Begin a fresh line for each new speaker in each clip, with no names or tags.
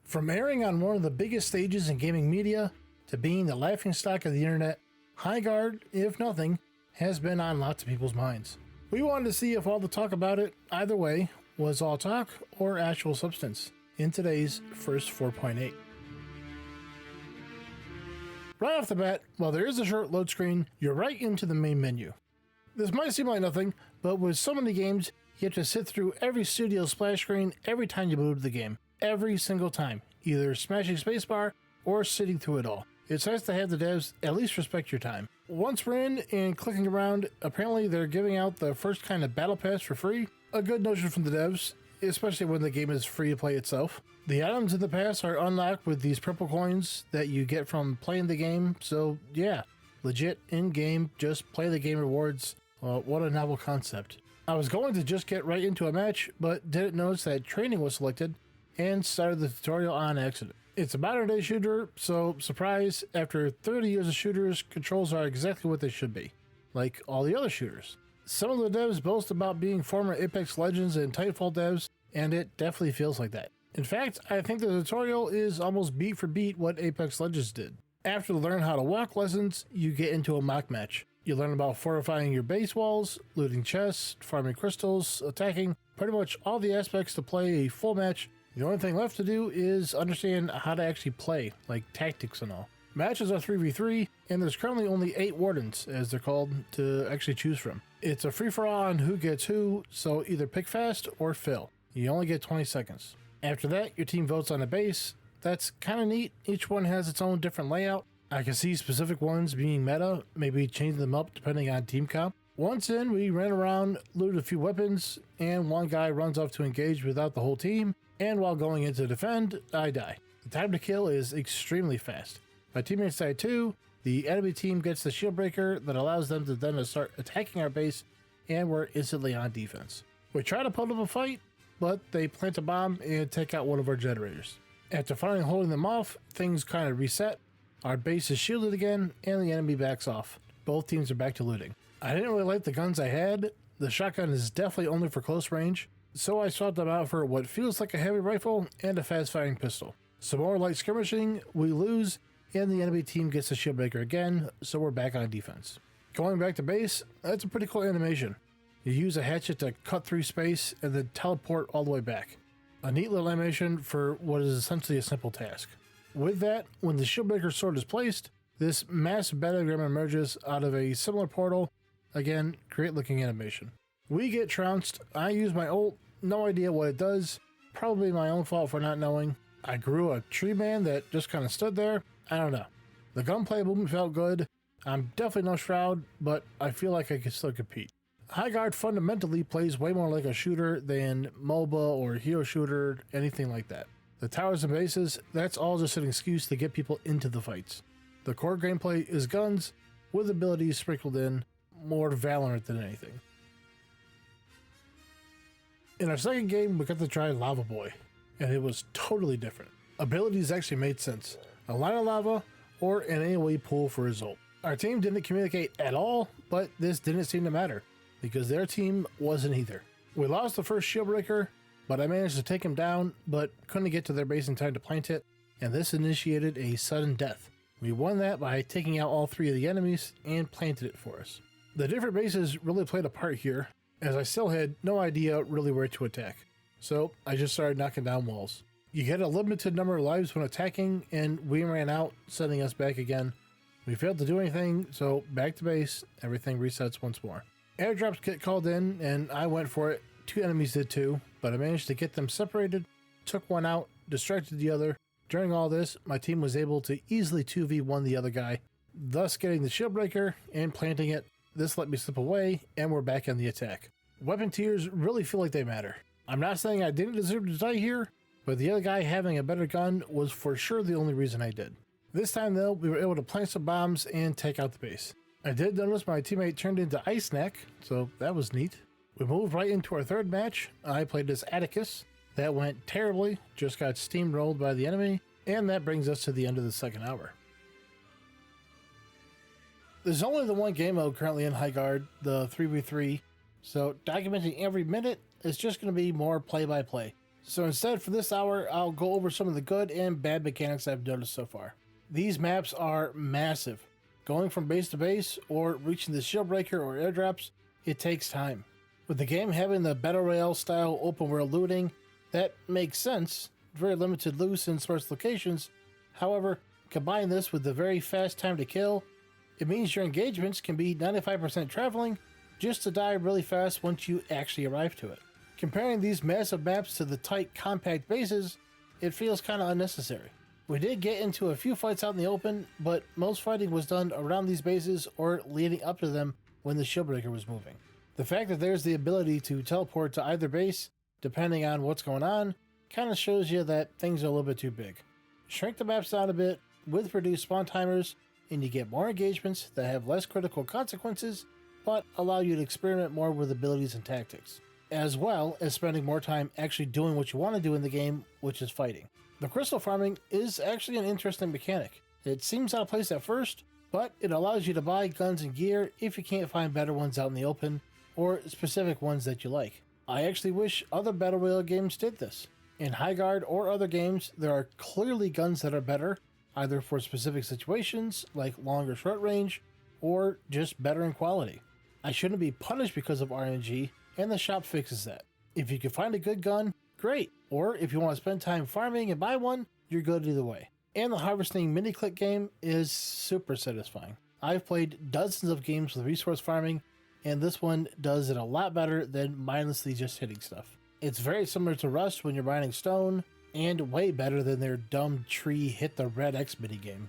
From airing on one of the biggest stages in gaming media to being the laughingstock of the internet, Highguard, if nothing, has been on lots of people's minds. We wanted to see if all the talk about it, either way, was all talk or actual substance in today's first 4.8. Right off the bat, while there is a short load screen, you're right into the main menu. This might seem like nothing, but with so many games, you have to sit through every studio splash screen every time you boot the game. Every single time, either smashing spacebar or sitting through it all. It's nice to have the devs at least respect your time. Once we're in and clicking around, apparently they're giving out the first kind of battle pass for free. A good notion from the devs, especially when the game is free to play itself. The items in the pass are unlocked with these purple coins that you get from playing the game, so yeah, legit in-game, just play the game rewards. What a novel concept. I was going to just get right into a match, but didn't notice that training was selected and started the tutorial on accident. It's a modern day shooter, so surprise, after 30 years of shooters, controls are exactly what they should be, like all the other shooters. Some of the devs boast about being former Apex Legends and Titanfall devs, and it definitely feels like that. In fact, I think the tutorial is almost beat for beat what Apex Legends did. After the learn how to walk lessons, you get into a mock match. You learn about fortifying your base walls, looting chests, farming crystals, attacking, pretty much all the aspects to play a full match. The only thing left to do is understand how to actually play, like tactics and all. Matches are 3v3, and there's currently only 8 wardens, as they're called, to actually choose from. It's a free-for-all on who gets who, so either pick fast or fill. You only get 20 seconds. After that, your team votes on a base. That's kind of neat. Each one has its own different layout. I can see specific ones being meta, maybe changing them up depending on team comp. Once in, we ran around, looted a few weapons, and one guy runs off to engage without the whole team, and while going in to defend, I die. The time to kill is extremely fast. My teammates die too. The enemy team gets the shield breaker that allows them to then start attacking our base, and we're instantly on defense. We try to put up a fight, but they plant a bomb and take out one of our generators. After finally holding them off, things kind of reset. Our base is shielded again, and the enemy backs off. Both teams are back to looting. I didn't really like the guns I had. The shotgun is definitely only for close range, so I swapped them out for what feels like a heavy rifle and a fast-firing pistol. Some more light skirmishing, we lose, and the enemy team gets the shield breaker again, so we're back on defense. Going back to base, that's a pretty cool animation. You use a hatchet to cut through space and then teleport all the way back. A neat little animation for what is essentially a simple task. With that, when the shieldbreaker sword is placed, this mass battlegram emerges out of a similar portal. Again, great looking animation. We get trounced. I use my ult, no idea what it does. Probably my own fault for not knowing. I grew a tree man that just kind of stood there. I don't know. The gunplay movement felt good. I'm definitely no Shroud, but I feel like I can still compete. Highguard fundamentally plays way more like a shooter than MOBA or hero shooter, anything like that. The towers and bases, that's all just an excuse to get people into the fights. The core gameplay is guns, with abilities sprinkled in, more Valorant than anything. In our second game, we got to try Lava Boy, and it was totally different. Abilities actually made sense. A line of lava, or an AoE pool for his ult. Our team didn't communicate at all, but this didn't seem to matter, because their team wasn't either. We lost the first shield breaker, but I managed to take him down, but couldn't get to their base in time to plant it, and this initiated a sudden death. We won that by taking out all 3 of the enemies and planted it for us. The different bases really played a part here, as I still had no idea really where to attack. So I just started knocking down walls. You get a limited number of lives when attacking, and we ran out, sending us back again. We failed to do anything, so back to base, everything resets once more. Airdrops get called in, and I went for it. 2 enemies did too, but I managed to get them separated, took one out, distracted the other. During all this, my team was able to easily 2v1 the other guy, thus getting the shield breaker and planting it. This let me slip away, and we're back on the attack. Weapon tiers really feel like they matter. I'm not saying I didn't deserve to die here, but the other guy having a better gun was for sure the only reason I did. This time though, we were able to plant some bombs and take out the base. I did notice my teammate turned into Ice Snack, so that was neat. We moved right into our third match. I played as Atticus. That went terribly, just got steamrolled by the enemy, and that brings us to the end of the second hour. There's only the one game mode currently in Highguard, the 3v3, so documenting every minute is just going to be more play-by-play. So instead, for this hour, I'll go over some of the good and bad mechanics I've noticed so far. These maps are massive. Going from base to base, or reaching the shield breaker or airdrops, it takes time. With the game having the Battle Royale style open world looting, that makes sense. Very limited loot in source locations. However, combine this with the very fast time to kill, it means your engagements can be 95% traveling just to die really fast once you actually arrive to it. Comparing these massive maps to the tight, compact bases, it feels kind of unnecessary. We did get into a few fights out in the open, but most fighting was done around these bases or leading up to them when the shieldbreaker was moving. The fact that there's the ability to teleport to either base, depending on what's going on, kind of shows you that things are a little bit too big. Shrink the maps down a bit with reduced spawn timers, and you get more engagements that have less critical consequences, but allow you to experiment more with abilities and tactics, as well as spending more time actually doing what you want to do in the game, which is fighting. The crystal farming is actually an interesting mechanic. It seems out of place at first, but it allows you to buy guns and gear if you can't find better ones out in the open, or specific ones that you like. I actually wish other Battle Royale games did this. In Highguard or other games, there are clearly guns that are better, either for specific situations, like long or short range, or just better in quality. I shouldn't be punished because of RNG, and the shop fixes that. If you can find a good gun, great. Or if you want to spend time farming and buy one, you're good either way. And the harvesting mini-click game is super satisfying. I've played dozens of games with resource farming, and this one does it a lot better than mindlessly just hitting stuff. It's very similar to Rust when you're mining stone, and way better than their dumb tree hit the red X minigame.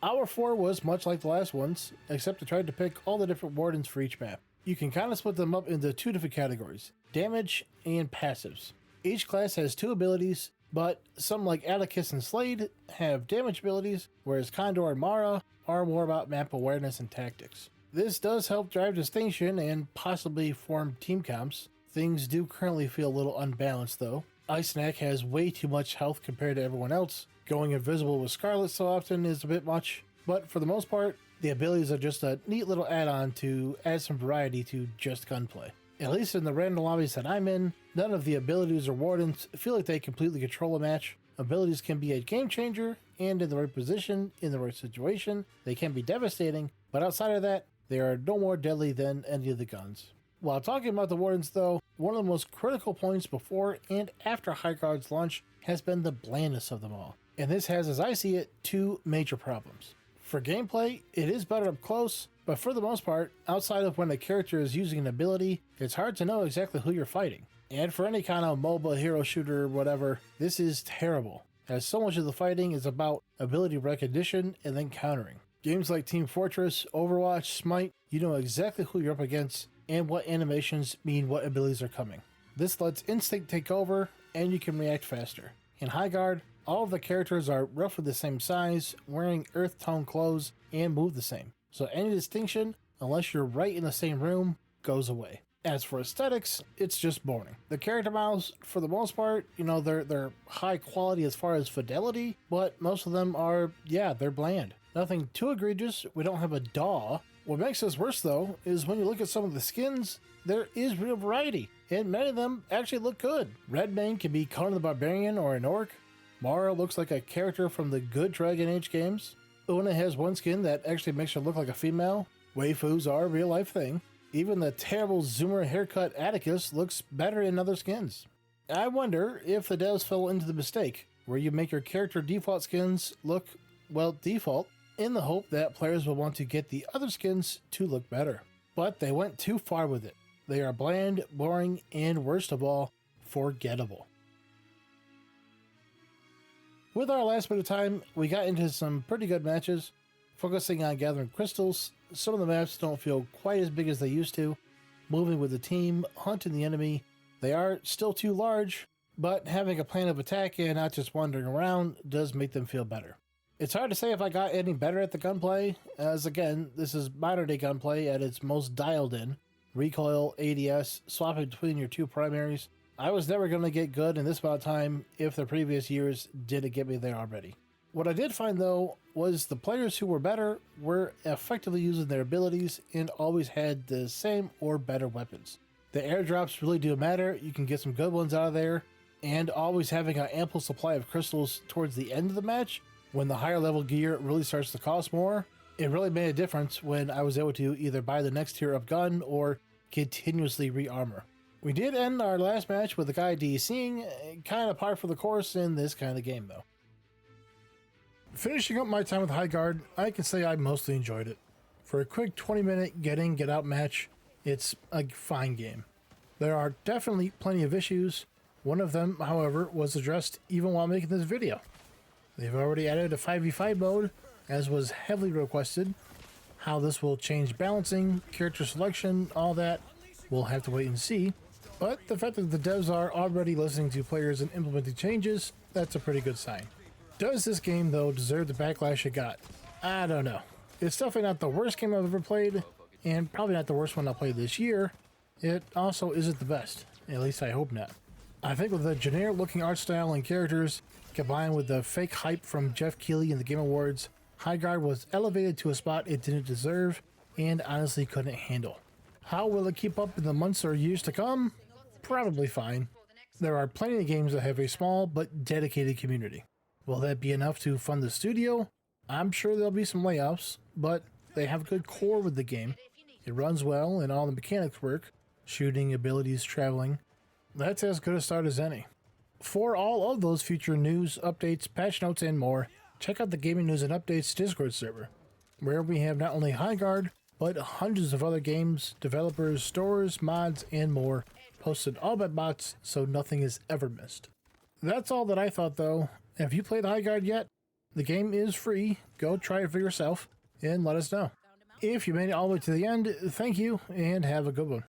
Hour 4 was much like the last ones, except I tried to pick all the different wardens for each map. You can kind of split them up into two different categories, damage and passives. Each class has two abilities, but some like Atticus and Slade have damage abilities, whereas Condor and Mara are more about map awareness and tactics. This does help drive distinction and possibly form team comps. Things do currently feel a little unbalanced though. Icenack has way too much health compared to everyone else. Going invisible with Scarlet so often is a bit much, but for the most part, the abilities are just a neat little add-on to add some variety to just gunplay. At least in the random lobbies that I'm in, none of the abilities or wardens feel like they completely control a match. Abilities can be a game changer, and in the right position, in the right situation, they can be devastating, but outside of that, they are no more deadly than any of the guns. While talking about the wardens though, one of the most critical points before and after Highguard's launch has been the blandness of them all. And this has, as I see it, two major problems. For gameplay, it is better up close, but for the most part, outside of when a character is using an ability, it's hard to know exactly who you're fighting. And for any kind of MOBA, hero shooter, or whatever, this is terrible, as so much of the fighting is about ability recognition and then countering. Games like Team Fortress, Overwatch, Smite, you know exactly who you're up against and what animations mean what abilities are coming. This lets instinct take over, and you can react faster. In Highguard, all of the characters are roughly the same size, wearing earth tone clothes, and move the same. So any distinction, unless you're right in the same room, goes away. As for aesthetics, it's just boring. The character models, for the most part, they're high quality as far as fidelity, but most of them are, they're bland. Nothing too egregious. We don't have a DAW. What makes this worse though, is when you look at some of the skins, there is real variety, and many of them actually look good. Redmane can be Conan the Barbarian or an orc. Mara looks like a character from the good Dragon Age games. Una has one skin that actually makes her look like a female. Waifus are a real life thing. Even the terrible zoomer haircut Atticus looks better in other skins. I wonder if the devs fell into the mistake, where you make your character default skins look, default, in the hope that players will want to get the other skins to look better. But they went too far with it. They are bland, boring, and worst of all, forgettable. With our last bit of time, we got into some pretty good matches, focusing on gathering crystals. Some of the maps don't feel quite as big as they used to. Moving with the team, hunting the enemy. They are still too large, but having a plan of attack and not just wandering around does make them feel better. It's hard to say if I got any better at the gunplay, as again, this is modern day gunplay at its most dialed in. Recoil, ADS, swapping between your two primaries. I was never going to get good in this amount of time if the previous years didn't get me there already. What I did find though was the players who were better were effectively using their abilities and always had the same or better weapons. The airdrops really do matter. You can get some good ones out of there, and always having an ample supply of crystals towards the end of the match, when the higher level gear really starts to cost more, it really made a difference when I was able to either buy the next tier up gun or continuously re-armor. We did end our last match with the guy DCing, kind of par for the course in this kind of game though. Finishing up my time with Highguard, I can say I mostly enjoyed it. For a quick 20-minute get out match, it's a fine game. There are definitely plenty of issues. One of them, however, was addressed even while making this video. They've already added a 5v5 mode, as was heavily requested. How this will change balancing, character selection, all that, we'll have to wait and see. But the fact that the devs are already listening to players and implementing changes, that's a pretty good sign. Does this game, though, deserve the backlash it got? I don't know. It's definitely not the worst game I've ever played, and probably not the worst one I'll play this year. It also isn't the best. At least I hope not. I think with the generic looking art style and characters, combined with the fake hype from Jeff Keighley in the Game Awards, Highguard was elevated to a spot it didn't deserve, and honestly couldn't handle. How will it keep up in the months or years to come? Probably fine. There are plenty of games that have a small but dedicated community. Will that be enough to fund the studio? I'm sure there'll be some layoffs, but they have a good core with the game. It runs well and all the mechanics work. Shooting, abilities, traveling. That's as good a start as any. For all of those future news, updates, patch notes, and more, check out the Gaming News and Updates Discord server, where we have not only Highguard, but hundreds of other games, developers, stores, mods, and more, posted all by bots so nothing is ever missed. That's all that I thought though. Have you played Highguard yet? The game is free. Go try it for yourself and let us know. If you made it all the way to the end, thank you and have a good one.